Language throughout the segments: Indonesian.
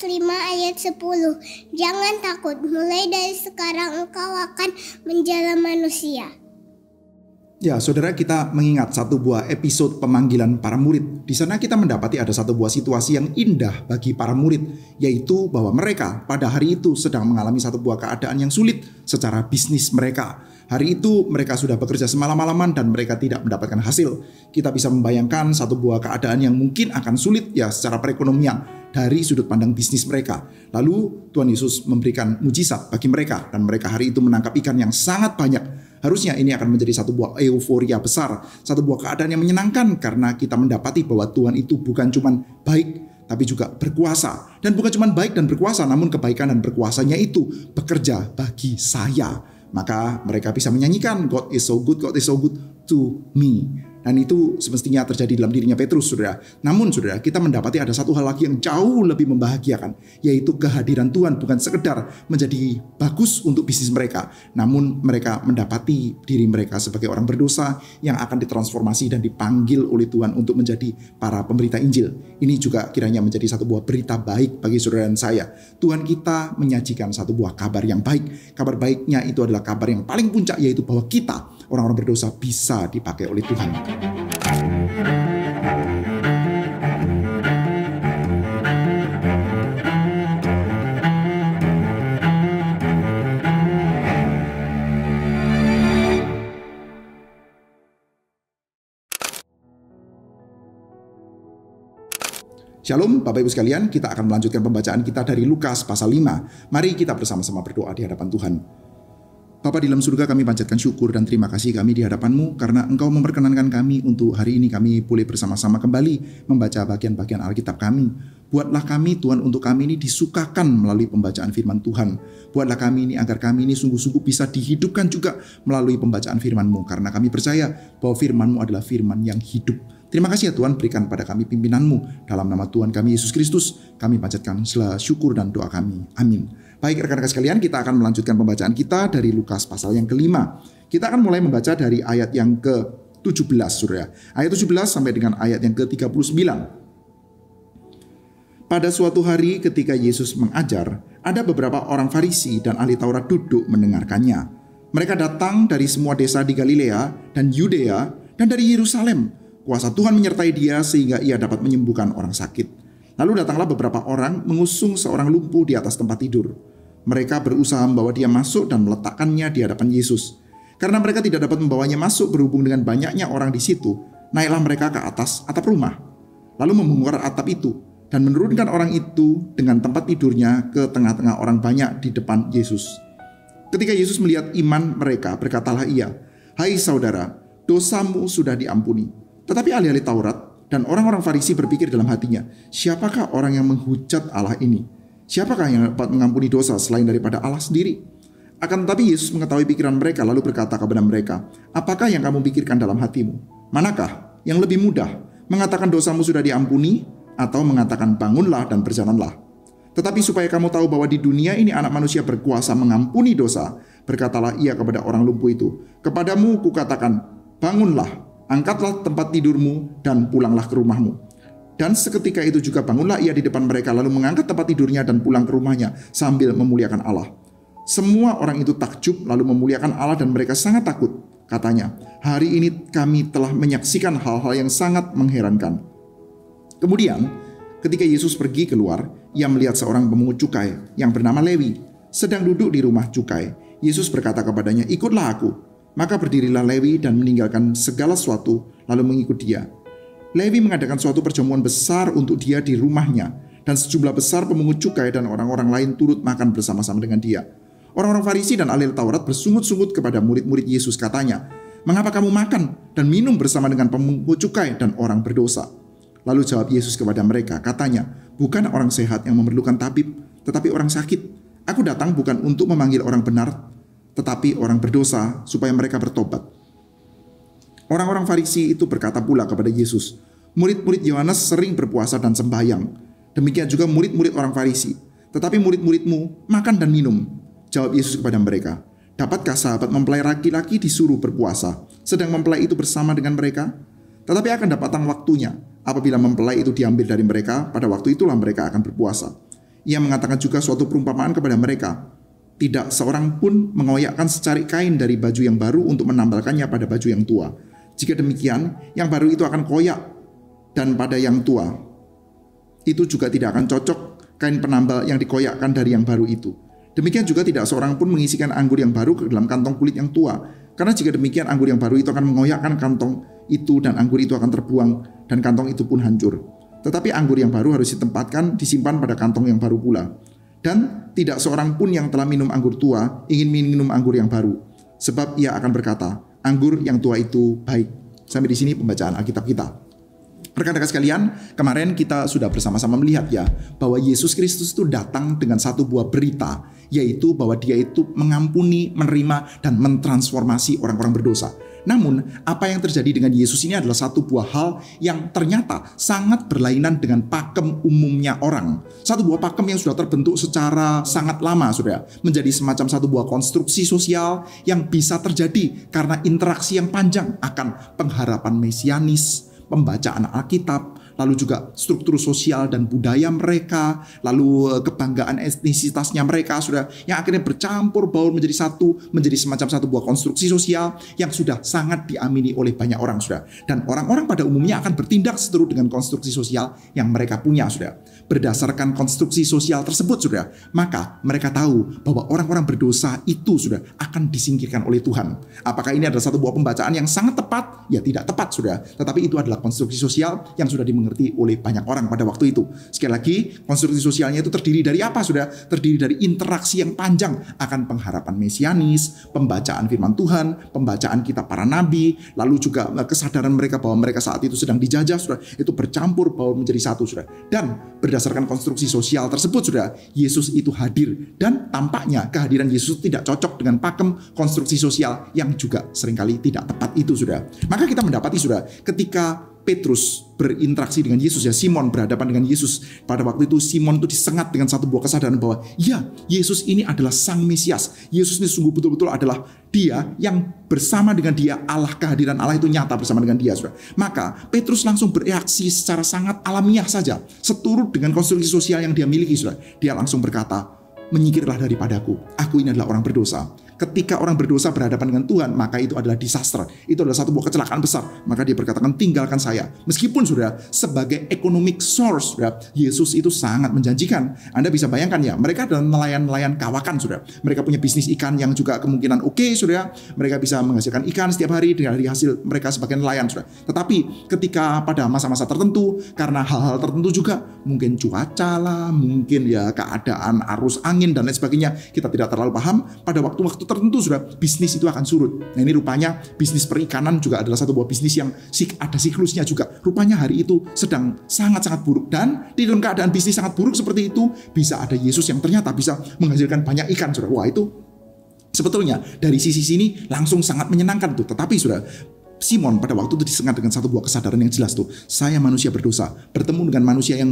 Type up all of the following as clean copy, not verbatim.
5 ayat 10. Jangan takut, mulai dari sekarang engkau akan menjala manusia. Ya, saudara, kita mengingat satu buah episode pemanggilan para murid. Di sana kita mendapati ada satu buah situasi yang indah bagi para murid, yaitu bahwa mereka pada hari itu sedang mengalami satu buah keadaan yang sulit secara bisnis mereka. Hari itu mereka sudah bekerja semalam-malaman dan mereka tidak mendapatkan hasil. Kita bisa membayangkan satu buah keadaan yang mungkin akan sulit ya secara perekonomian dari sudut pandang bisnis mereka. Lalu Tuhan Yesus memberikan mujizat bagi mereka dan mereka hari itu menangkap ikan yang sangat banyak. Harusnya ini akan menjadi satu buah euforia besar, satu buah keadaan yang menyenangkan karena kita mendapati bahwa Tuhan itu bukan cuma baik, tapi juga berkuasa. Dan bukan cuma baik dan berkuasa, namun kebaikan dan berkuasanya itu bekerja bagi saya. Maka mereka bisa menyanyikan, God is so good to me. Dan itu semestinya terjadi dalam dirinya Petrus, saudara. Namun, saudara, kita mendapati ada satu hal lagi yang jauh lebih membahagiakan, yaitu kehadiran Tuhan bukan sekedar menjadi bagus untuk bisnis mereka, namun mereka mendapati diri mereka sebagai orang berdosa yang akan ditransformasi dan dipanggil oleh Tuhan untuk menjadi para pemberita Injil. Ini juga kiranya menjadi satu buah berita baik bagi saudara dan saya. Tuhan kita menyajikan satu buah kabar yang baik. Kabar baiknya itu adalah kabar yang paling puncak, yaitu bahwa kita, orang-orang berdosa, bisa dipakai oleh Tuhan. Shalom Bapak Ibu sekalian, kita akan melanjutkan pembacaan kita dari Lukas pasal 5. Mari kita bersama-sama berdoa di hadapan Tuhan. Bapa di dalam surga, kami panjatkan syukur dan terima kasih kami di hadapan-Mu karena Engkau memperkenankan kami untuk hari ini kami boleh bersama-sama kembali membaca bagian-bagian Alkitab kami. Buatlah kami Tuhan, untuk kami ini disukakan melalui pembacaan firman Tuhan. Buatlah kami ini agar kami ini sungguh-sungguh bisa dihidupkan juga melalui pembacaan firman-Mu, karena kami percaya bahwa firman-Mu adalah firman yang hidup. Terima kasih ya Tuhan, berikan pada kami pimpinan-Mu. Dalam nama Tuhan kami Yesus Kristus, kami panjatkan segala syukur dan doa kami. Amin. Baik rekan-rekan sekalian, kita akan melanjutkan pembacaan kita dari Lukas pasal yang kelima. Kita akan mulai membaca dari ayat yang ke-17, saudara. Ayat 17 sampai dengan ayat yang ke-39. Pada suatu hari ketika Yesus mengajar, ada beberapa orang Farisi dan ahli Taurat duduk mendengarkannya. Mereka datang dari semua desa di Galilea dan Yudea dan dari Yerusalem. Kuasa Tuhan menyertai dia sehingga ia dapat menyembuhkan orang sakit. Lalu datanglah beberapa orang mengusung seorang lumpuh di atas tempat tidur. Mereka berusaha membawa dia masuk dan meletakkannya di hadapan Yesus. Karena mereka tidak dapat membawanya masuk berhubung dengan banyaknya orang di situ, naiklah mereka ke atas atap rumah. Lalu membongkar atap itu dan menurunkan orang itu dengan tempat tidurnya ke tengah-tengah orang banyak di depan Yesus. Ketika Yesus melihat iman mereka, berkatalah ia, "Hai saudara, dosamu sudah diampuni." Tetapi ahli-ahli Taurat dan orang-orang Farisi berpikir dalam hatinya, siapakah orang yang menghujat Allah ini? Siapakah yang dapat mengampuni dosa selain daripada Allah sendiri? Akan tetapi Yesus mengetahui pikiran mereka lalu berkata kepada mereka, "Apakah yang kamu pikirkan dalam hatimu? Manakah yang lebih mudah, mengatakan dosamu sudah diampuni atau mengatakan bangunlah dan berjalanlah? Tetapi supaya kamu tahu bahwa di dunia ini anak manusia berkuasa mengampuni dosa, berkatalah ia kepada orang lumpuh itu, kepadamu kukatakan, bangunlah, angkatlah tempat tidurmu dan pulanglah ke rumahmu." Dan seketika itu juga bangunlah ia di depan mereka lalu mengangkat tempat tidurnya dan pulang ke rumahnya sambil memuliakan Allah. Semua orang itu takjub lalu memuliakan Allah dan mereka sangat takut. Katanya, "Hari ini kami telah menyaksikan hal-hal yang sangat mengherankan." Kemudian ketika Yesus pergi keluar, ia melihat seorang pemungut cukai yang bernama Lewi sedang duduk di rumah cukai. Yesus berkata kepadanya, "Ikutlah aku." Maka berdirilah Lewi dan meninggalkan segala sesuatu lalu mengikut dia. Lewi mengadakan suatu perjamuan besar untuk dia di rumahnya, dan sejumlah besar pemungut cukai dan orang-orang lain turut makan bersama-sama dengan dia. Orang-orang Farisi dan ahli Taurat bersungut-sungut kepada murid-murid Yesus, katanya, "Mengapa kamu makan dan minum bersama dengan pemungut cukai dan orang berdosa?" Lalu jawab Yesus kepada mereka, katanya, "Bukan orang sehat yang memerlukan tabib, tetapi orang sakit. Aku datang bukan untuk memanggil orang benar, tetapi orang berdosa supaya mereka bertobat." Orang-orang Farisi itu berkata pula kepada Yesus, "Murid-murid Yohanes sering berpuasa dan sembahyang. Demikian juga murid-murid orang Farisi. Tetapi murid-muridmu makan dan minum." Jawab Yesus kepada mereka, "Dapatkah sahabat mempelai laki-laki disuruh berpuasa, sedang mempelai itu bersama dengan mereka? Tetapi akan datang waktunya, apabila mempelai itu diambil dari mereka, pada waktu itulah mereka akan berpuasa. Ia mengatakan juga suatu perumpamaan kepada mereka. Tidak seorang pun mengoyakkan secarik kain dari baju yang baru untuk menambalkannya pada baju yang tua. Jika demikian, yang baru itu akan koyak, dan pada yang tua itu juga tidak akan cocok kain penambal yang dikoyakkan dari yang baru itu. Demikian juga tidak seorang pun mengisikan anggur yang baru ke dalam kantong kulit yang tua. Karena jika demikian, anggur yang baru itu akan mengoyakkan kantong itu, dan anggur itu akan terbuang, dan kantong itu pun hancur. Tetapi anggur yang baru harus disimpan pada kantong yang baru pula. Dan tidak seorang pun yang telah minum anggur tua ingin minum anggur yang baru, sebab ia akan berkata, anggur yang tua itu baik. Sampai di sini pembacaan Alkitab kita. Rekan-rekan sekalian, kemarin kita sudah bersama-sama melihat ya, bahwa Yesus Kristus itu datang dengan satu buah berita, yaitu bahwa dia itu mengampuni, menerima, dan mentransformasi orang-orang berdosa. Namun, apa yang terjadi dengan Yesus ini adalah satu buah hal yang ternyata sangat berlainan dengan pakem umumnya orang. Satu buah pakem yang sudah terbentuk secara sangat lama, sudah menjadi semacam satu buah konstruksi sosial yang bisa terjadi karena interaksi yang panjang akan pengharapan mesianis, pembacaan Alkitab, lalu juga struktur sosial dan budaya mereka, lalu kebanggaan etnisitasnya mereka, sudah yang akhirnya bercampur baur menjadi satu, menjadi semacam satu buah konstruksi sosial yang sudah sangat diamini oleh banyak orang, sudah. Dan orang-orang pada umumnya akan bertindak seturut dengan konstruksi sosial yang mereka punya, sudah. Berdasarkan konstruksi sosial tersebut, sudah, maka mereka tahu bahwa orang-orang berdosa itu sudah akan disingkirkan oleh Tuhan. Apakah ini adalah satu buah pembacaan yang sangat tepat? Ya tidak tepat, sudah. Tetapi itu adalah konstruksi sosial yang sudah dimengerti oleh banyak orang pada waktu itu. Sekali lagi, konstruksi sosialnya itu terdiri dari apa, sudah? Terdiri dari interaksi yang panjang akan pengharapan mesianis, pembacaan firman Tuhan, pembacaan kitab para nabi, lalu juga kesadaran mereka bahwa mereka saat itu sedang dijajah, sudah, itu bercampur baur menjadi satu, sudah. Dan berdasarkan konstruksi sosial tersebut, sudah, Yesus itu hadir, dan tampaknya kehadiran Yesus tidak cocok dengan pakem konstruksi sosial yang juga seringkali tidak tepat itu, sudah. Maka kita mendapati, sudah, ketika Petrus berinteraksi dengan Yesus, ya, Simon berhadapan dengan Yesus. Pada waktu itu Simon itu disengat dengan satu buah kesadaran bahwa ya, Yesus ini adalah Sang Mesias. Yesus ini sungguh betul-betul adalah dia yang bersama dengan dia, Allah, kehadiran Allah itu nyata bersama dengan dia, saudara. Maka Petrus langsung bereaksi secara sangat alamiah saja, seturut dengan konstruksi sosial yang dia miliki, saudara. Dia langsung berkata, menyingkirlah daripadaku, aku ini adalah orang berdosa. Ketika orang berdosa berhadapan dengan Tuhan, maka itu adalah disaster. Itu adalah satu buah kecelakaan besar. Maka dia berkatakan, tinggalkan saya. Meskipun sudah sebagai economic source, sudah, Yesus itu sangat menjanjikan. Anda bisa bayangkan ya, mereka adalah nelayan-nelayan kawakan, sudah. Mereka punya bisnis ikan yang juga kemungkinan oke, sudah. Mereka bisa menghasilkan ikan setiap hari dari hasil mereka sebagai nelayan, sudah. Tetapi ketika pada masa-masa tertentu, karena hal-hal tertentu juga, mungkin cuaca lah, mungkin ya keadaan arus angin dan lain sebagainya, kita tidak terlalu paham, pada waktu-waktu tertentu, sudah, bisnis itu akan surut. Nah, ini rupanya bisnis perikanan juga adalah satu buah bisnis yang ada siklusnya juga. Rupanya hari itu sedang sangat-sangat buruk, dan di dalam keadaan bisnis sangat buruk seperti itu bisa ada Yesus yang ternyata bisa menghasilkan banyak ikan, sudah. Wah, itu sebetulnya dari sisi sini langsung sangat menyenangkan tuh. Tetapi, sudah, Simon pada waktu itu disengat dengan satu buah kesadaran yang jelas tuh. Saya manusia berdosa, bertemu dengan manusia yang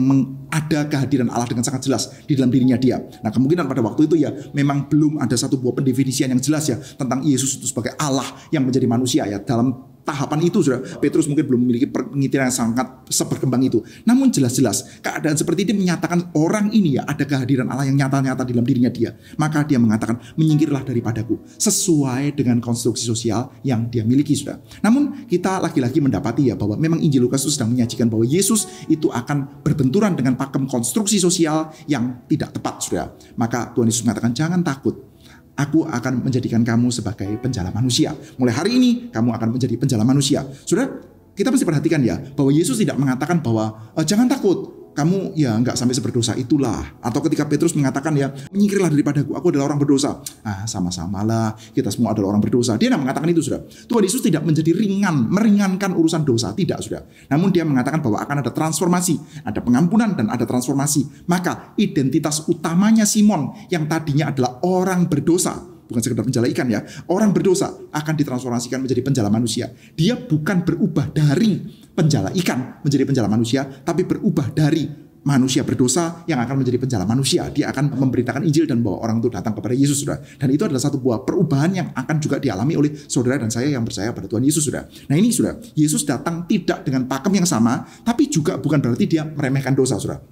ada kehadiran Allah dengan sangat jelas di dalam dirinya dia. Nah, kemungkinan pada waktu itu ya memang belum ada satu buah pendefinisian yang jelas ya tentang Yesus itu sebagai Allah yang menjadi manusia ya. Dalam tahapan itu, sudah, Petrus mungkin belum memiliki pengertian yang sangat seberkembang itu. Namun jelas-jelas keadaan seperti ini menyatakan orang ini ya ada kehadiran Allah yang nyata-nyata di dalam dirinya dia. Maka dia mengatakan, menyingkirlah daripadaku, sesuai dengan konstruksi sosial yang dia miliki, sudah. Namun kita lagi-lagi mendapati ya bahwa memang Injil Lukas itu sedang menyajikan bahwa Yesus itu akan berbenturan dengan pakem konstruksi sosial yang tidak tepat, sudah. Maka Tuhan Yesus mengatakan, jangan takut. Aku akan menjadikan kamu sebagai penjala manusia. Mulai hari ini kamu akan menjadi penjala manusia. Sudah, kita mesti perhatikan ya bahwa Yesus tidak mengatakan bahwa jangan takut, kamu ya nggak sampai seberdosa itulah. Atau ketika Petrus mengatakan ya, menyingkirlah daripadaku, aku adalah orang berdosa. Sama-samalah, kita semua adalah orang berdosa. Dia tidak mengatakan itu, sudah. Tuhan Yesus tidak menjadi meringankan urusan dosa, tidak, sudah. Namun dia mengatakan bahwa akan ada transformasi, ada pengampunan dan ada transformasi. Maka identitas utamanya Simon yang tadinya adalah orang berdosa, bukan sekedar penjala ikan ya, orang berdosa akan ditransformasikan menjadi penjala manusia. Dia bukan berubah dari penjala ikan menjadi penjala manusia, tapi berubah dari manusia berdosa yang akan menjadi penjala manusia. Dia akan memberitakan Injil dan bawa orang itu datang kepada Yesus, sudah. Dan itu adalah satu buah perubahan yang akan juga dialami oleh saudara dan saya yang percaya pada Tuhan Yesus, sudah. Nah, ini, sudah, Yesus datang tidak dengan pakem yang sama, tapi juga bukan berarti dia meremehkan dosa, sudah.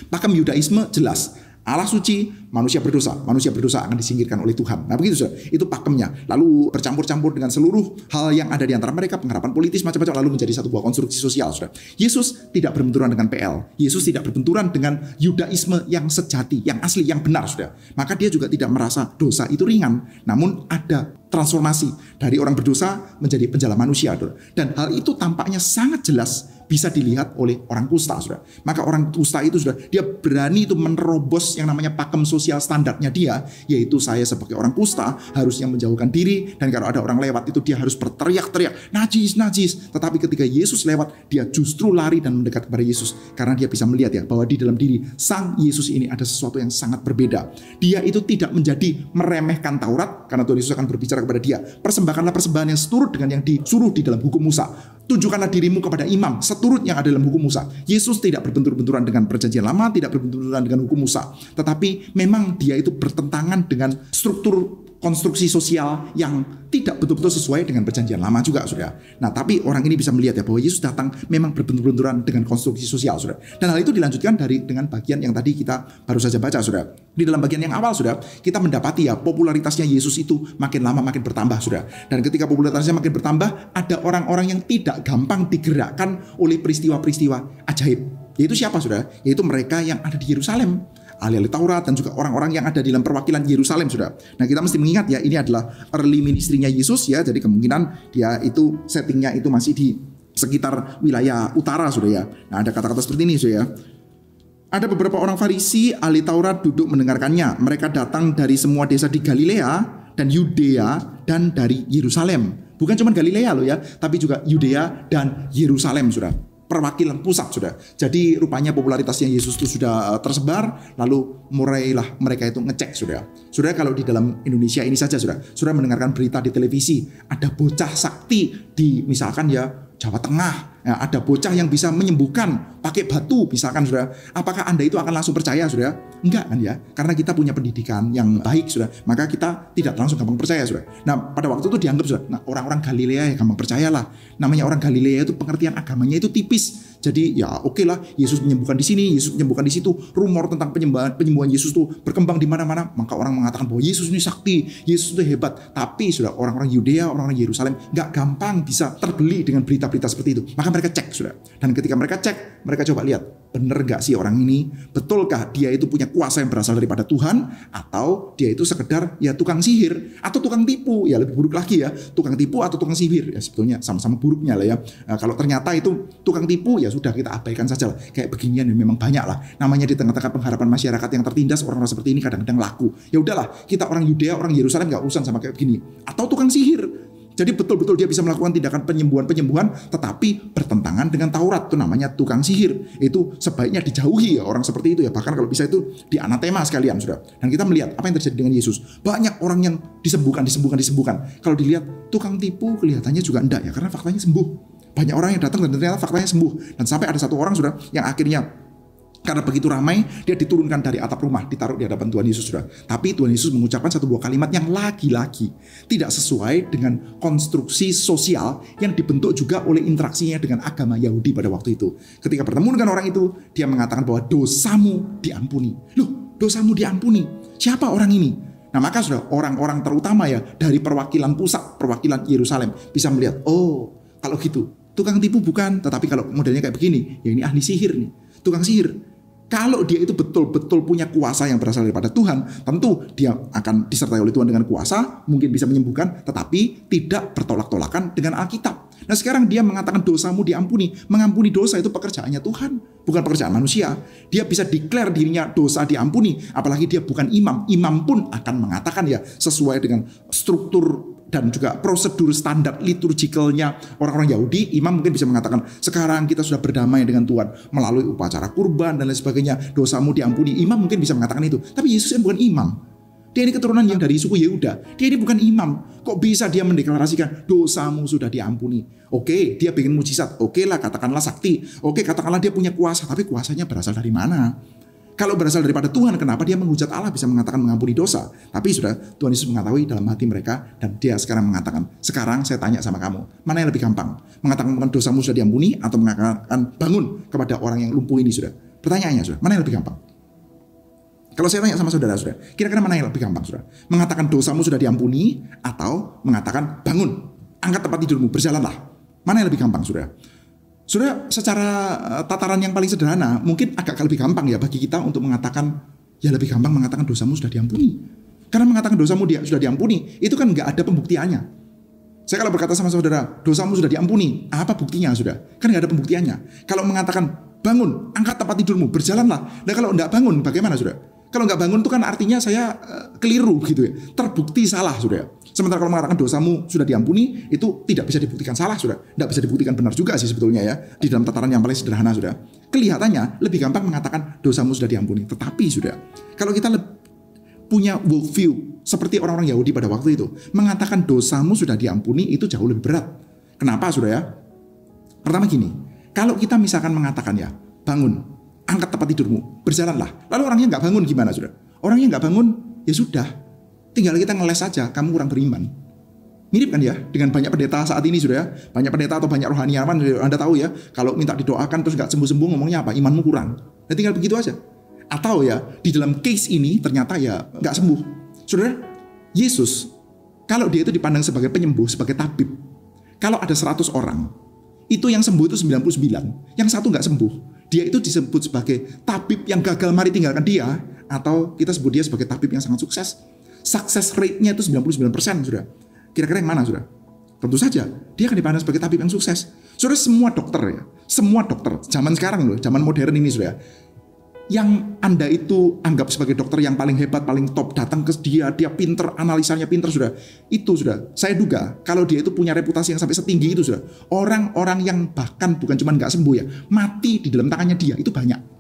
Pakem Yudaisme jelas. Allah suci, manusia berdosa akan disingkirkan oleh Tuhan. Nah begitu saudara, itu pakemnya. Lalu bercampur-campur dengan seluruh hal yang ada di antara mereka, pengharapan politis macam-macam, lalu menjadi satu buah konstruksi sosial saudara. Yesus tidak berbenturan dengan PL. Yesus tidak berbenturan dengan Yudaisme yang sejati, yang asli, yang benar saudara. Maka dia juga tidak merasa dosa itu ringan. Namun ada transformasi dari orang berdosa menjadi penjala manusia saudara. Dan hal itu tampaknya sangat jelas bisa dilihat oleh orang kusta saudara. Maka orang kusta itu sudah dia berani itu menerobos yang namanya pakem sosial standarnya dia, yaitu saya sebagai orang kusta harusnya menjauhkan diri, dan kalau ada orang lewat itu dia harus berteriak-teriak najis, najis. Tetapi ketika Yesus lewat, dia justru lari dan mendekat kepada Yesus karena dia bisa melihat ya bahwa di dalam diri Sang Yesus ini ada sesuatu yang sangat berbeda. Dia itu tidak menjadi meremehkan Taurat, karena Tuhan Yesus akan berbicara kepada dia, persembahkanlah persembahan yang seturut dengan yang disuruh di dalam hukum Musa. Tunjukkanlah dirimu kepada imam seturut yang ada dalam hukum Musa. Yesus tidak berbentur-benturan dengan perjanjian lama, tidak berbenturan dengan hukum Musa. Tetapi memang dia itu bertentangan dengan struktur konstruksi sosial yang tidak betul-betul sesuai dengan perjanjian lama juga, saudara. Nah, tapi orang ini bisa melihat ya bahwa Yesus datang memang berbentur-benturan dengan konstruksi sosial, saudara. Dan hal itu dilanjutkan dengan bagian yang tadi kita baru saja baca, saudara. Di dalam bagian yang awal, saudara, kita mendapati ya popularitasnya Yesus itu makin lama makin bertambah, saudara. Dan ketika popularitasnya makin bertambah, ada orang-orang yang tidak gampang digerakkan oleh peristiwa-peristiwa ajaib. Yaitu siapa, saudara? Yaitu mereka yang ada di Yerusalem, ahli-ahli Taurat, dan juga orang-orang yang ada di dalam perwakilan Yerusalem, saudara. Nah, kita mesti mengingat ya, ini adalah early ministry-nya Yesus ya, jadi kemungkinan dia itu settingnya itu masih di sekitar wilayah utara, saudara ya. Nah, ada kata-kata seperti ini, saudara ya. Ada beberapa orang Farisi, ahli Taurat duduk mendengarkannya. Mereka datang dari semua desa di Galilea dan Yudea dan dari Yerusalem. Bukan cuma Galilea loh ya, tapi juga Yudea dan Yerusalem, saudara. Perwakilan pusat, saudara. Jadi rupanya popularitasnya Yesus itu sudah tersebar, lalu mulailah mereka itu ngecek, saudara. Saudara, kalau di dalam Indonesia ini saja, saudara mendengarkan berita di televisi, ada bocah sakti di misalkan ya Jawa Tengah, ya, ada bocah yang bisa menyembuhkan pakai batu misalkan, saudara. Apakah Anda itu akan langsung percaya, saudara? Enggak kan ya, karena kita punya pendidikan yang baik, saudara. Maka kita tidak langsung gampang percaya, saudara. Nah, pada waktu itu dianggap, saudara, nah, orang-orang Galilea ya gampang percayalah. Namanya orang Galilea itu pengertian agamanya itu tipis. Jadi ya oke lah, Yesus menyembuhkan di sini, Yesus menyembuhkan di situ. Rumor tentang penyembuhan Yesus itu berkembang di mana-mana. Maka orang mengatakan bahwa Yesus ini sakti, Yesus itu hebat. Tapi sudah orang-orang Yudea, orang-orang Yerusalem nggak gampang bisa terbeli dengan berita-berita seperti itu. Maka mereka cek, sudah. Dan ketika mereka cek, mereka coba lihat, benar gak sih orang ini? Betulkah dia itu punya kuasa yang berasal daripada Tuhan? Atau dia itu sekedar ya tukang sihir atau tukang tipu? Ya lebih buruk lagi ya, tukang tipu atau tukang sihir. Ya sebetulnya sama-sama buruknya lah ya. Nah, kalau ternyata itu tukang tipu, ya sudah kita abaikan saja lah. Kayak beginian ya memang banyak lah. Namanya di tengah-tengah pengharapan masyarakat yang tertindas, orang-orang seperti ini kadang-kadang laku. Ya udahlah, kita orang Yudea, orang Yerusalem gak urusan sama kayak begini. Atau tukang sihir. Jadi betul-betul dia bisa melakukan tindakan penyembuhan-penyembuhan tetapi bertentangan dengan Taurat. Itu namanya tukang sihir. Itu sebaiknya dijauhi ya orang seperti itu ya. Bahkan kalau bisa itu dianatema sekalian, sudah. Dan kita melihat apa yang terjadi dengan Yesus. Banyak orang yang disembuhkan. Kalau dilihat tukang tipu kelihatannya juga enggak ya, karena faktanya sembuh. Banyak orang yang datang dan ternyata faktanya sembuh. Dan sampai ada satu orang, sudah, yang akhirnya karena begitu ramai, dia diturunkan dari atap rumah, ditaruh di hadapan Tuhan Yesus, sudah. Tapi Tuhan Yesus mengucapkan satu buah kalimat yang lagi-lagi tidak sesuai dengan konstruksi sosial yang dibentuk juga oleh interaksinya dengan agama Yahudi pada waktu itu. Ketika bertemu dengan orang itu, dia mengatakan bahwa dosamu diampuni. Loh, dosamu diampuni. Siapa orang ini? Nah, maka sudah orang-orang terutama ya dari perwakilan pusat, perwakilan Yerusalem bisa melihat, oh, kalau gitu tukang tipu bukan, tetapi kalau modelnya kayak begini, ya ini ahli sihir nih, tukang sihir. Kalau dia itu betul-betul punya kuasa yang berasal daripada Tuhan, tentu dia akan disertai oleh Tuhan dengan kuasa, mungkin bisa menyembuhkan, tetapi tidak bertolak-tolakan dengan Alkitab. Nah, sekarang dia mengatakan dosamu diampuni. Mengampuni dosa itu pekerjaannya Tuhan, bukan pekerjaan manusia. Dia bisa declare dirinya dosa diampuni, apalagi dia bukan imam. Imam pun akan mengatakan ya sesuai dengan struktur dan juga prosedur standar liturgikalnya orang-orang Yahudi. Imam mungkin bisa mengatakan, sekarang kita sudah berdamai dengan Tuhan melalui upacara kurban dan lain sebagainya, dosamu diampuni. Imam mungkin bisa mengatakan itu. Tapi Yesus kan bukan imam. Dia ini keturunan yang dari suku Yehuda. Dia ini bukan imam. Kok bisa dia mendeklarasikan dosamu sudah diampuni? Oke, dia bikin mujizat. Oke lah, katakanlah sakti. Oke, katakanlah dia punya kuasa. Tapi kuasanya berasal dari mana? Kalau berasal daripada Tuhan, kenapa dia menghujat Allah bisa mengatakan mengampuni dosa? Tapi sudah Tuhan Yesus mengetahui dalam hati mereka, dan dia sekarang mengatakan, sekarang saya tanya sama kamu, mana yang lebih gampang? Mengatakan dosamu sudah diampuni atau mengatakan bangun kepada orang yang lumpuh ini, sudah? Pertanyaannya saudara, mana yang lebih gampang? Kalau saya tanya sama saudara, kira-kira mana yang lebih gampang, saudara? Mengatakan dosamu sudah diampuni atau mengatakan bangun, angkat tempat tidurmu, berjalanlah. Mana yang lebih gampang, saudara? Saudara, secara tataran yang paling sederhana, mungkin agak lebih gampang ya bagi kita untuk mengatakan, ya lebih gampang mengatakan dosamu sudah diampuni. Karena mengatakan dosamu sudah diampuni, itu kan nggak ada pembuktiannya. Saya kalau berkata sama saudara, dosamu sudah diampuni, apa buktinya, saudara? Kan nggak ada pembuktiannya. Kalau mengatakan bangun, angkat tempat tidurmu, berjalanlah. Nah kalau nggak bangun, bagaimana, saudara? Kalau nggak bangun itu kan artinya saya keliru gitu ya, terbukti salah, saudara. Sementara kalau mengatakan dosamu sudah diampuni, itu tidak bisa dibuktikan salah, saudara. Tidak bisa dibuktikan benar juga sih sebetulnya ya, di dalam tataran yang paling sederhana, saudara. Kelihatannya lebih gampang mengatakan dosamu sudah diampuni. Tetapi, saudara, kalau kita punya worldview seperti orang-orang Yahudi pada waktu itu, mengatakan dosamu sudah diampuni itu jauh lebih berat. Kenapa, saudara ya? Pertama gini, kalau kita misalkan mengatakan ya, bangun, angkat tempat tidurmu, berjalanlah. Lalu orangnya nggak bangun gimana, saudara? Orangnya nggak bangun, ya sudah. Tinggal kita ngeles saja, kamu kurang beriman. Mirip kan ya dengan banyak pendeta saat ini, saudara. Banyak pendeta atau banyak rohaniawan, Anda tahu ya, kalau minta didoakan terus nggak sembuh-sembuh, ngomongnya apa? Imanmu kurang. Nah, tinggal begitu aja. Atau ya, di dalam case ini ternyata ya nggak sembuh. Saudara, Yesus, kalau dia itu dipandang sebagai penyembuh, sebagai tabib, kalau ada 100 orang, itu yang sembuh itu 99, yang satu nggak sembuh. Dia itu disebut sebagai tabib yang gagal mari tinggalkan dia, atau kita sebut dia sebagai tabib yang sangat sukses. Success rate-nya itu 99%, saudara. Kira-kira yang mana, saudara? Tentu saja, dia akan dipandang sebagai tabib yang sukses. Saudara, semua dokter ya, semua dokter, zaman sekarang loh, zaman modern ini, saudara, yang Anda itu anggap sebagai dokter yang paling hebat, paling top, datang ke dia pinter, analisanya pinter, saudara. Itu, saudara, saya duga, kalau dia itu punya reputasi yang sampai setinggi itu, saudara, orang-orang yang bahkan bukan cuma nggak sembuh ya, mati di dalam tangannya dia, itu banyak.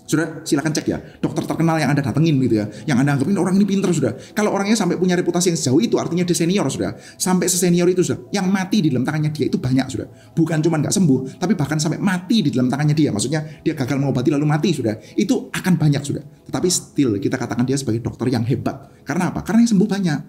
Saudara, silakan cek ya, dokter terkenal yang Anda datengin gitu ya, yang Anda anggapin orang ini pinter, saudara. Kalau orangnya sampai punya reputasi yang sejauh itu, artinya dia senior, saudara. Sampai sesenior itu, saudara, yang mati di dalam tangannya dia itu banyak, saudara. Bukan cuma nggak sembuh, tapi bahkan sampai mati di dalam tangannya dia. Maksudnya dia gagal mengobati lalu mati, saudara. Itu akan banyak, saudara. Tetapi still kita katakan dia sebagai dokter yang hebat. Karena apa? Karena yang sembuh banyak.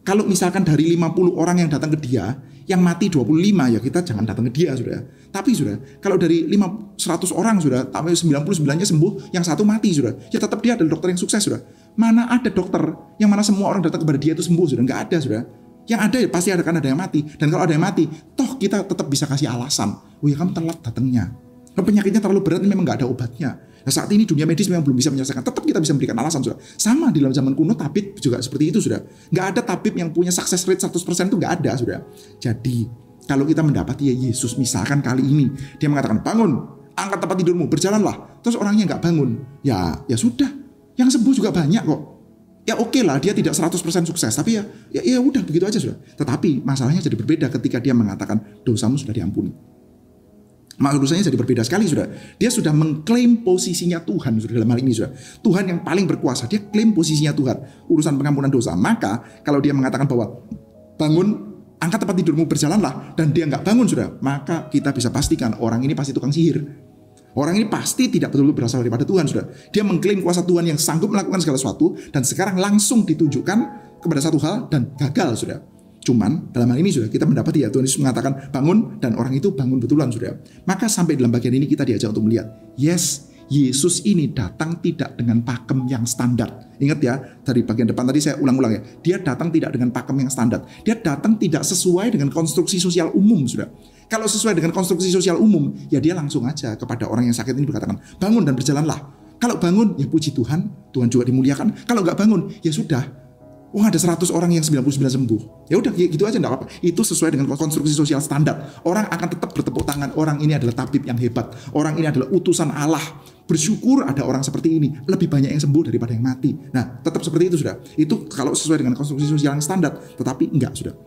Kalau misalkan dari 50 orang yang datang ke dia, yang mati 25, ya kita jangan datang ke dia, saudara. Tapi, saudara, kalau dari 100 orang, saudara, tapi 99-nya sembuh, yang satu mati, saudara, ya tetap dia adalah dokter yang sukses, saudara. Mana ada dokter yang mana semua orang datang kepada dia itu sembuh, saudara? Nggak ada, saudara. Yang ada ya pasti ada yang mati. Dan kalau ada yang mati, toh kita tetap bisa kasih alasan. Oh ya, kamu telat datangnya. Kalau penyakitnya terlalu berat, memang nggak ada obatnya. Nah, saat ini dunia medis memang belum bisa menyelesaikan. Tetap kita bisa memberikan alasan, saudara. Sama di dalam zaman kuno, tabib juga seperti itu, saudara. Nggak ada tabib yang punya success rate 100% itu nggak ada, saudara. Jadi, kalau kita mendapati ya Yesus, misalkan kali ini, dia mengatakan, bangun, angkat tempat tidurmu, berjalanlah. Terus orangnya nggak bangun. Ya sudah. Yang sembuh juga banyak kok. Ya oke lah, dia tidak 100% sukses. Tapi ya udah, begitu aja, saudara. Tetapi masalahnya jadi berbeda ketika dia mengatakan, dosamu sudah diampuni. Urusannya jadi berbeda sekali, saudara. Dia sudah mengklaim posisinya Tuhan, saudara, dalam hal ini, saudara. Tuhan yang paling berkuasa, dia klaim posisinya Tuhan. Urusan pengampunan dosa. Maka kalau dia mengatakan bahwa bangun, angkat tempat tidurmu, berjalanlah, dan dia nggak bangun, saudara, maka kita bisa pastikan orang ini pasti tukang sihir. Orang ini pasti tidak betul-betul berasal daripada Tuhan, saudara. Dia mengklaim kuasa Tuhan yang sanggup melakukan segala sesuatu, dan sekarang langsung ditunjukkan kepada satu hal dan gagal, saudara. Cuman dalam hal ini, saudara, kita mendapati ya Tuhan Yesus mengatakan bangun, dan orang itu bangun betulan, saudara. Maka sampai dalam bagian ini kita diajak untuk melihat, yes, Yesus ini datang tidak dengan pakem yang standar. Ingat ya, dari bagian depan tadi saya ulang-ulang ya, dia datang tidak dengan pakem yang standar. Dia datang tidak sesuai dengan konstruksi sosial umum, saudara. Kalau sesuai dengan konstruksi sosial umum, ya dia langsung aja kepada orang yang sakit ini berkatakan, bangun dan berjalanlah. Kalau bangun, ya puji Tuhan, Tuhan juga dimuliakan. Kalau nggak bangun, ya sudah. Wah, ada 100 orang yang 99 sembuh. Ya udah, gitu aja, enggak apa-apa. Itu sesuai dengan konstruksi sosial standar. Orang akan tetap bertepuk tangan. Orang ini adalah tabib yang hebat. Orang ini adalah utusan Allah. Bersyukur ada orang seperti ini. Lebih banyak yang sembuh daripada yang mati. Nah, tetap seperti itu, sudah. Itu kalau sesuai dengan konstruksi sosial yang standar. Tetapi enggak, sudah.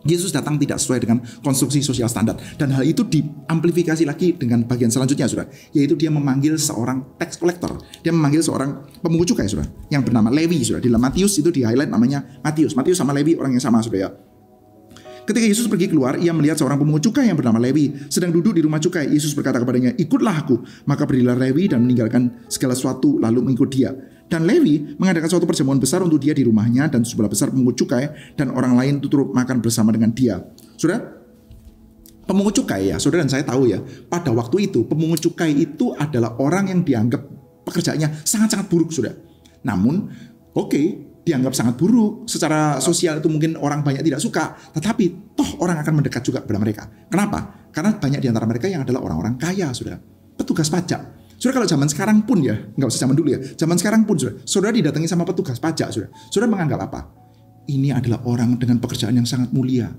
Yesus datang tidak sesuai dengan konstruksi sosial standar. Dan hal itu diamplifikasi lagi dengan bagian selanjutnya, saudara. Yaitu dia memanggil seorang tax collector. Dia memanggil seorang pemungut cukai, saudara, yang bernama Lewi, saudara. Di dalam Matius itu di highlight namanya Matius. Matius sama Lewi orang yang sama, saudara. Ketika Yesus pergi keluar, ia melihat seorang pemungut cukai yang bernama Lewi sedang duduk di rumah cukai. Yesus berkata kepadanya, ikutlah aku. Maka berdirilah Lewi dan meninggalkan segala sesuatu lalu mengikut dia. Dan Lewi mengadakan suatu perjamuan besar untuk dia di rumahnya, dan sejumlah besar pemungut cukai dan orang lain turut makan bersama dengan dia. Saudara, Pemungut cukai ya, saudara dan saya tahu ya, pada waktu itu pemungut cukai itu adalah orang yang dianggap pekerjaannya sangat-sangat buruk, saudara. Namun, dianggap sangat buruk, secara sosial itu mungkin orang banyak tidak suka, tetapi toh orang akan mendekat juga kepada mereka. Kenapa? Karena banyak di antara mereka yang adalah orang-orang kaya, saudara. Petugas pajak. Saudara, kalau zaman sekarang pun ya, nggak usah zaman dulu ya, zaman sekarang pun saudara didatangi sama petugas pajak, saudara menganggap apa? Ini adalah orang dengan pekerjaan yang sangat mulia.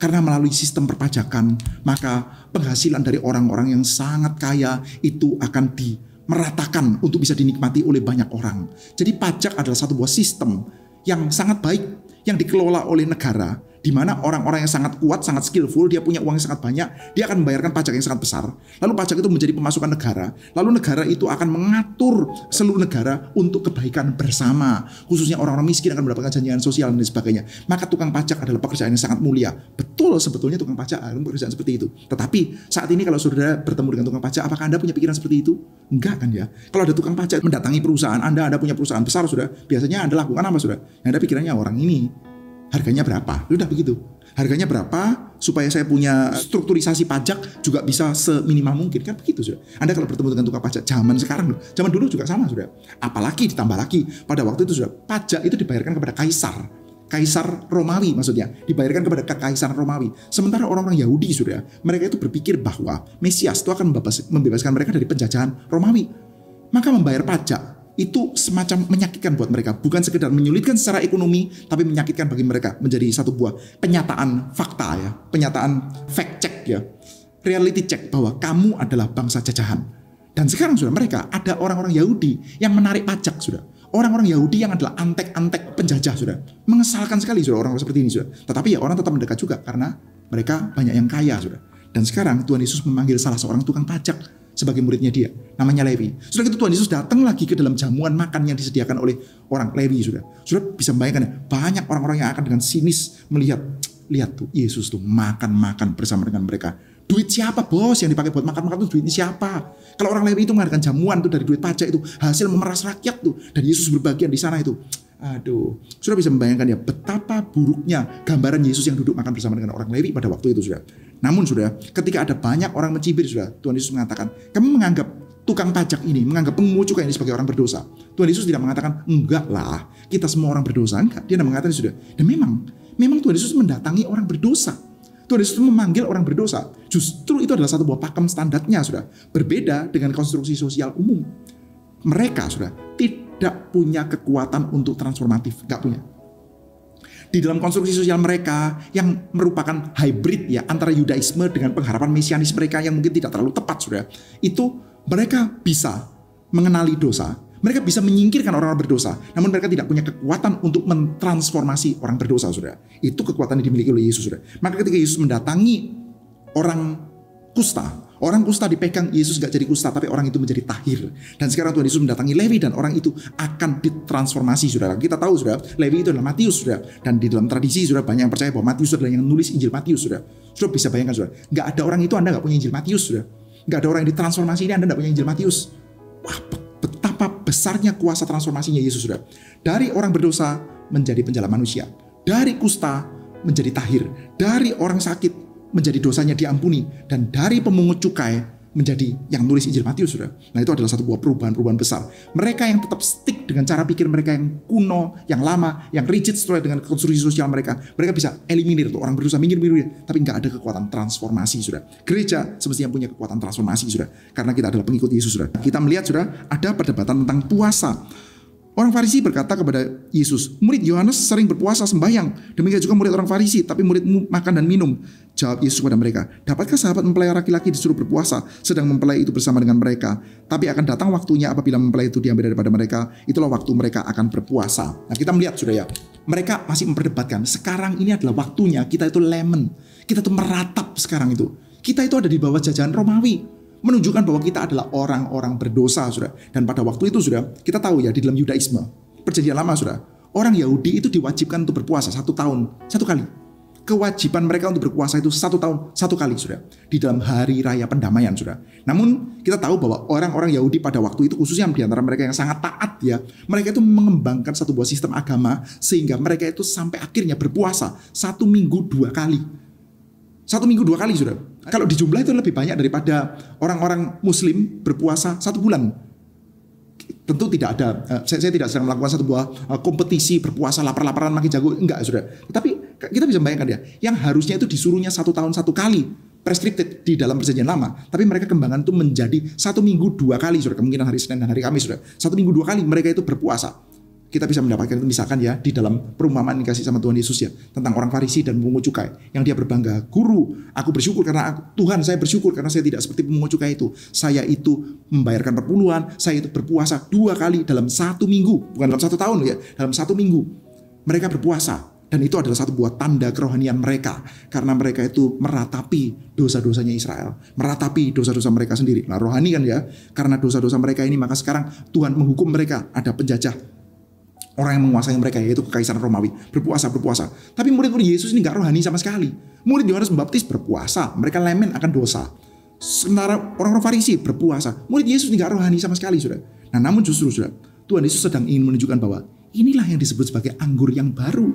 Karena melalui sistem perpajakan, maka penghasilan dari orang-orang yang sangat kaya itu akan dimeratakan untuk bisa dinikmati oleh banyak orang. Jadi pajak adalah satu buah sistem yang sangat baik, yang dikelola oleh negara, di mana orang-orang yang sangat kuat, sangat skillful, dia punya uang yang sangat banyak, dia akan membayarkan pajak yang sangat besar. Lalu pajak itu menjadi pemasukan negara. Lalu negara itu akan mengatur seluruh negara untuk kebaikan bersama. Khususnya orang-orang miskin akan mendapatkan janjian sosial dan sebagainya. Maka tukang pajak adalah pekerjaan yang sangat mulia. Betul sebetulnya tukang pajak adalah pekerjaan seperti itu. Tetapi saat ini kalau saudara bertemu dengan tukang pajak, apakah Anda punya pikiran seperti itu? Enggak kan ya? Kalau ada tukang pajak mendatangi perusahaan, Anda punya perusahaan besar, saudara, biasanya Anda lakukan apa, saudara? Yang Anda pikirannya orang ini harganya berapa? Sudah begitu. Harganya berapa supaya saya punya strukturisasi pajak juga bisa seminimal mungkin. Kan begitu, sudah. Anda kalau bertemu dengan tukang pajak zaman sekarang, zaman dulu juga sama, sudah. Apalagi ditambah lagi pada waktu itu, sudah, pajak itu dibayarkan kepada Kaisar Romawi, maksudnya dibayarkan kepada Kaisar Romawi. Sementara orang-orang Yahudi, sudah, mereka itu berpikir bahwa Mesias itu akan membebaskan mereka dari penjajahan Romawi. Maka membayar pajak itu semacam menyakitkan buat mereka. Bukan sekedar menyulitkan secara ekonomi, tapi menyakitkan bagi mereka. Menjadi satu buah penyataan fakta ya. Penyataan fact check ya. Reality check bahwa kamu adalah bangsa jajahan. Dan sekarang sudah mereka ada orang-orang Yahudi yang menarik pajak, sudah. Orang-orang Yahudi yang adalah antek-antek penjajah, sudah. Mengesalkan sekali, sudah, orang seperti ini, sudah. Tetapi ya orang tetap mendekat juga karena mereka banyak yang kaya, sudah. Dan sekarang Tuhan Yesus memanggil salah seorang tukang pajak sebagai muridnya dia, namanya Lewi. Sudah itu Tuhan Yesus datang lagi ke dalam jamuan makan yang disediakan oleh orang Lewi, sudah. Sudah bisa membayangkan ya, banyak orang-orang yang akan dengan sinis melihat, lihat tuh Yesus tuh makan-makan bersama dengan mereka. Duit siapa bos yang dipakai buat makan-makan tuh, duitnya siapa? Kalau orang Lewi itu mengadakan jamuan tuh dari duit pajak itu, hasil memeras rakyat tuh, dan Yesus berbagian di sana itu. Aduh, sudah bisa membayangkan ya betapa buruknya gambaran Yesus yang duduk makan bersama dengan orang Lewi pada waktu itu, sudah. Namun sudah, ketika ada banyak orang mencibir, sudah, Tuhan Yesus mengatakan, kamu menganggap tukang pajak ini, menganggap pengungut cukai ini sebagai orang berdosa. Tuhan Yesus tidak mengatakan, enggak lah, kita semua orang berdosa. Enggak, dia mengatakan, sudah. Dan memang Tuhan Yesus mendatangi orang berdosa. Tuhan Yesus memanggil orang berdosa. Justru itu adalah satu buah pakem standarnya, sudah. Berbeda dengan konstruksi sosial umum. Mereka, sudah, tidak punya kekuatan untuk transformatif. Enggak punya. Di dalam konstruksi sosial mereka yang merupakan hybrid ya antara Yudaisme dengan pengharapan mesianis mereka yang mungkin tidak terlalu tepat, sudah. Itu mereka bisa mengenali dosa, mereka bisa menyingkirkan orang-orang berdosa, namun mereka tidak punya kekuatan untuk mentransformasi orang berdosa, sudah. Itu kekuatan yang dimiliki oleh Yesus, sudah. Maka ketika Yesus mendatangi orang kusta dipegang, Yesus gak jadi kusta, tapi orang itu menjadi tahir. Dan sekarang Tuhan Yesus mendatangi Lewi dan orang itu akan ditransformasi, saudara. Kita tahu, saudara, Lewi itu adalah Matius, saudara. Dan di dalam tradisi, saudara, banyak yang percaya bahwa Matius adalah yang nulis Injil Matius, saudara. Saudara bisa bayangkan, saudara, gak ada orang itu Anda gak punya Injil Matius, saudara. Gak ada orang yang ditransformasi ini Anda gak punya Injil Matius. Wah, betapa besarnya kuasa transformasinya Yesus, saudara. Dari orang berdosa menjadi penjala manusia. Dari kusta menjadi tahir. Dari orang sakit menjadi dosanya diampuni, dan dari pemungut cukai menjadi yang nulis Injil Matius, saudara. Nah, itu adalah satu buah perubahan besar. Mereka yang tetap stick dengan cara pikir mereka yang kuno, yang lama, yang rigid sesuai dengan konstruksi sosial mereka bisa eliminir tuh orang berdosa, minggir, tapi nggak ada kekuatan transformasi, saudara. Gereja semestinya punya kekuatan transformasi, saudara, karena kita adalah pengikut Yesus, saudara. Kita melihat, saudara, ada perdebatan tentang puasa. Orang Farisi berkata kepada Yesus, murid Yohanes sering berpuasa sembahyang, demikian juga murid orang Farisi, tapi muridmu makan dan minum. Jawab Yesus kepada mereka, dapatkah sahabat mempelai laki-laki disuruh berpuasa, sedang mempelai itu bersama dengan mereka? Tapi akan datang waktunya apabila mempelai itu diambil daripada mereka, itulah waktu mereka akan berpuasa. Nah, kita melihat, sudah ya, mereka masih memperdebatkan, sekarang ini adalah waktunya kita itu lemon, kita itu meratap sekarang itu. Kita itu ada di bawah jajahan Romawi. Menunjukkan bahwa kita adalah orang-orang berdosa, saudara. Dan pada waktu itu, saudara, kita tahu ya, di dalam Yudaisme, perjanjian lama, saudara, orang Yahudi itu diwajibkan untuk berpuasa 1 tahun, 1 kali. Kewajiban mereka untuk berpuasa itu 1 tahun, 1 kali, saudara. Di dalam hari raya pendamaian, saudara. Namun, kita tahu bahwa orang-orang Yahudi pada waktu itu, khususnya di antara mereka yang sangat taat ya, mereka itu mengembangkan satu buah sistem agama, sehingga mereka itu sampai akhirnya berpuasa 1 minggu 2 kali. 1 minggu 2 kali, saudara. Kalau di jumlah itu lebih banyak daripada orang-orang Muslim berpuasa 1 bulan. Tentu tidak ada, saya tidak sedang melakukan satu buah kompetisi berpuasa lapar-laparan makin jago, enggak saudara. Tapi kita bisa bayangkan ya, yang harusnya itu disuruhnya 1 tahun 1 kali, prescripted di dalam perjanjian lama, tapi mereka kembangkan itu menjadi 1 minggu 2 kali, saudara. Kemungkinan hari Senin dan hari Kamis, saudara. 1 minggu 2 kali mereka itu berpuasa. Kita bisa mendapatkan itu misalkan ya di dalam perumpamaan yang dikasih sama Tuhan Yesus ya, tentang orang Farisi dan pemungut cukai yang dia berbangga, "Guru, aku bersyukur karena Tuhan, saya bersyukur karena saya tidak seperti pemungut cukai itu. Saya itu membayarkan perpuluhan, saya itu berpuasa 2 kali dalam 1 minggu, bukan dalam 1 tahun ya, dalam 1 minggu." Mereka berpuasa. Dan itu adalah satu buah tanda kerohanian mereka. Karena mereka itu meratapi dosa-dosanya Israel. Meratapi dosa-dosa mereka sendiri. Nah, rohani kan ya. Karena dosa-dosa mereka ini, maka sekarang Tuhan menghukum mereka. Ada penjajah, orang yang menguasai mereka, yaitu kekaisaran Romawi. Berpuasa. Tapi murid-murid Yesus ini gak rohani sama sekali. Murid Yohanes Pembaptis berpuasa. Mereka lemen akan dosa. Sementara orang-orang Farisi berpuasa. Murid Yesus ini gak rohani sama sekali, saudara. Nah, namun justru, saudara, Tuhan Yesus sedang ingin menunjukkan bahwa inilah yang disebut sebagai anggur yang baru.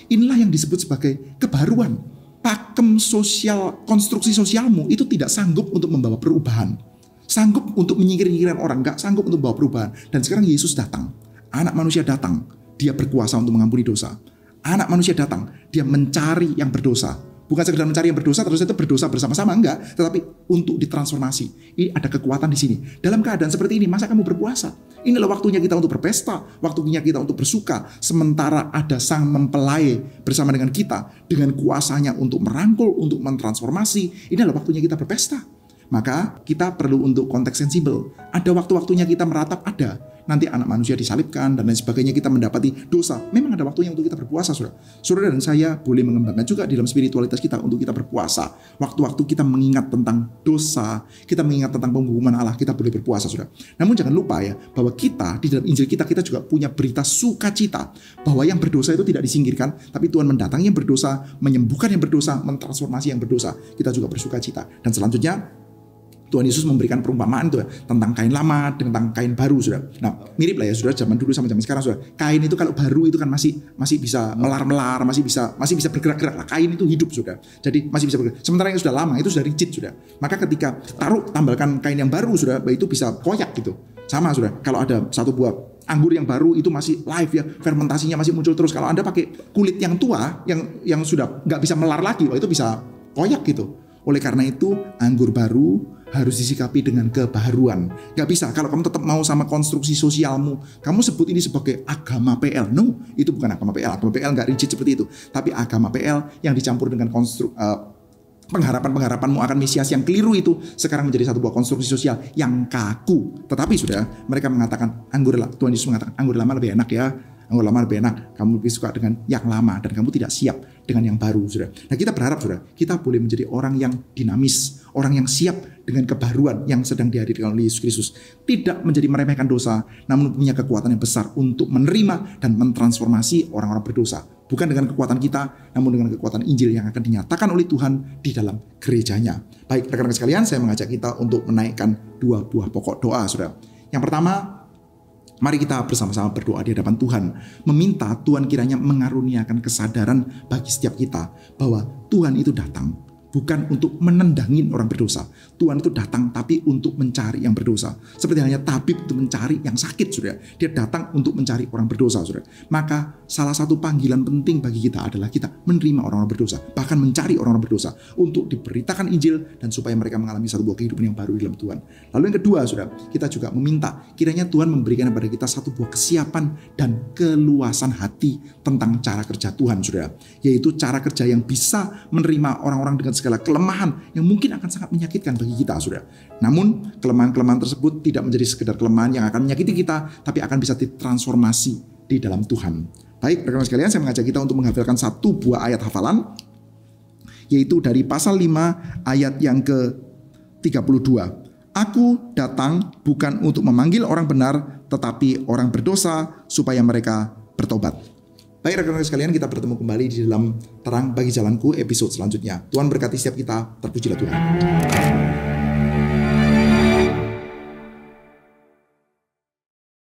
Inilah yang disebut sebagai kebaruan. Pakem sosial, konstruksi sosialmu itu tidak sanggup untuk membawa perubahan. Sanggup untuk menyingkir-nyingkiran orang, gak sanggup untuk membawa perubahan. Dan sekarang Yesus datang. Anak manusia datang, dia berkuasa untuk mengampuni dosa. Anak manusia datang, dia mencari yang berdosa. Bukan sekedar mencari yang berdosa, terus itu berdosa bersama-sama, enggak. Tetapi untuk ditransformasi. Ini ada kekuatan di sini. Dalam keadaan seperti ini, masa kamu berpuasa? Inilah waktunya kita untuk berpesta, waktunya kita untuk bersuka. Sementara ada sang mempelai bersama dengan kita, dengan kuasanya untuk merangkul, untuk mentransformasi. Inilah waktunya kita berpesta. Maka kita perlu untuk konteks sensibel. Ada waktu-waktunya kita meratap, ada. Nanti anak manusia disalibkan dan lain sebagainya, kita mendapati dosa. Memang ada waktunya untuk kita berpuasa, saudara. Saudara dan saya boleh mengembangkan juga di dalam spiritualitas kita untuk kita berpuasa. Waktu-waktu kita mengingat tentang dosa, kita mengingat tentang penghukuman Allah, kita boleh berpuasa, saudara. Namun jangan lupa ya, bahwa kita di dalam Injil kita juga punya berita sukacita. Bahwa yang berdosa itu tidak disingkirkan, tapi Tuhan mendatangi yang berdosa, menyembuhkan yang berdosa, mentransformasi yang berdosa. Kita juga bersukacita. Dan selanjutnya, Tuhan Yesus memberikan perumpamaan itu ya, tentang kain lama, tentang kain baru, saudara. Nah, mirip lah ya, saudara, zaman dulu sama zaman sekarang, saudara. Kain itu kalau baru itu kan masih bisa melar-melar, masih bisa bergerak-gerak lah. Kain itu hidup, saudara. Jadi masih bisa bergerak. Sementara yang sudah lama itu sudah rigid, saudara. Maka ketika tambahkan kain yang baru, saudara, itu bisa koyak gitu. Sama, saudara. Kalau ada satu buah anggur yang baru itu masih live ya, fermentasinya masih muncul terus. Kalau Anda pakai kulit yang tua, yang sudah nggak bisa melar lagi, itu bisa koyak gitu. Oleh karena itu, anggur baru harus disikapi dengan kebaruan. Gak bisa kalau kamu tetap mau sama konstruksi sosialmu, kamu sebut ini sebagai agama PL. No, itu bukan agama PL. Agama PL gak rigid seperti itu. Tapi agama PL yang dicampur dengan pengharapan-pengharapanmu akan Mesias yang keliru itu sekarang menjadi satu buah konstruksi sosial yang kaku. Tetapi sudah mereka mengatakan Tuhan Yesus mengatakan anggur lama lebih enak ya. Anggur lama lebih enak, kamu lebih suka dengan yang lama dan kamu tidak siap dengan yang baru, saudara. Nah, kita berharap, saudara, kita boleh menjadi orang yang dinamis, orang yang siap dengan kebaruan yang sedang dihadirkan oleh Yesus Kristus. Tidak menjadi meremehkan dosa, namun punya kekuatan yang besar untuk menerima dan mentransformasi orang-orang berdosa. Bukan dengan kekuatan kita, namun dengan kekuatan Injil yang akan dinyatakan oleh Tuhan di dalam gerejanya. Baik, rekan-rekan sekalian, saya mengajak kita untuk menaikkan 2 buah pokok doa, saudara. Yang pertama, mari kita bersama-sama berdoa di hadapan Tuhan. Meminta Tuhan kiranya mengaruniakan kesadaran bagi setiap kita. Bahwa Tuhan itu datang bukan untuk menendangin orang berdosa. Tuhan itu datang tapi untuk mencari yang berdosa. Seperti halnya tabib itu mencari yang sakit, saudara. Dia datang untuk mencari orang berdosa, saudara. Maka salah satu panggilan penting bagi kita adalah kita menerima orang-orang berdosa. Bahkan mencari orang-orang berdosa untuk diberitakan Injil dan supaya mereka mengalami satu buah kehidupan yang baru di dalam Tuhan. Lalu yang kedua, saudara, kita juga meminta kiranya Tuhan memberikan kepada kita satu buah kesiapan dan keluasan hati tentang cara kerja Tuhan, saudara. Yaitu cara kerja yang bisa menerima orang-orang dengan segala kelemahan yang mungkin akan sangat menyakitkan bagi kita, saudara. Namun kelemahan-kelemahan tersebut tidak menjadi sekedar kelemahan yang akan menyakiti kita, tapi akan bisa ditransformasi di dalam Tuhan. Baik, rekan-rekan sekalian, saya mengajak kita untuk menghafalkan satu buah ayat hafalan, yaitu dari pasal 5 ayat yang ke-32. Aku datang bukan untuk memanggil orang benar, tetapi orang berdosa supaya mereka bertobat. Baik, rekan-rekan sekalian, kita bertemu kembali di dalam Terang Bagi Jalanku episode selanjutnya. Tuhan berkati setiap kita. Terpujilah Tuhan.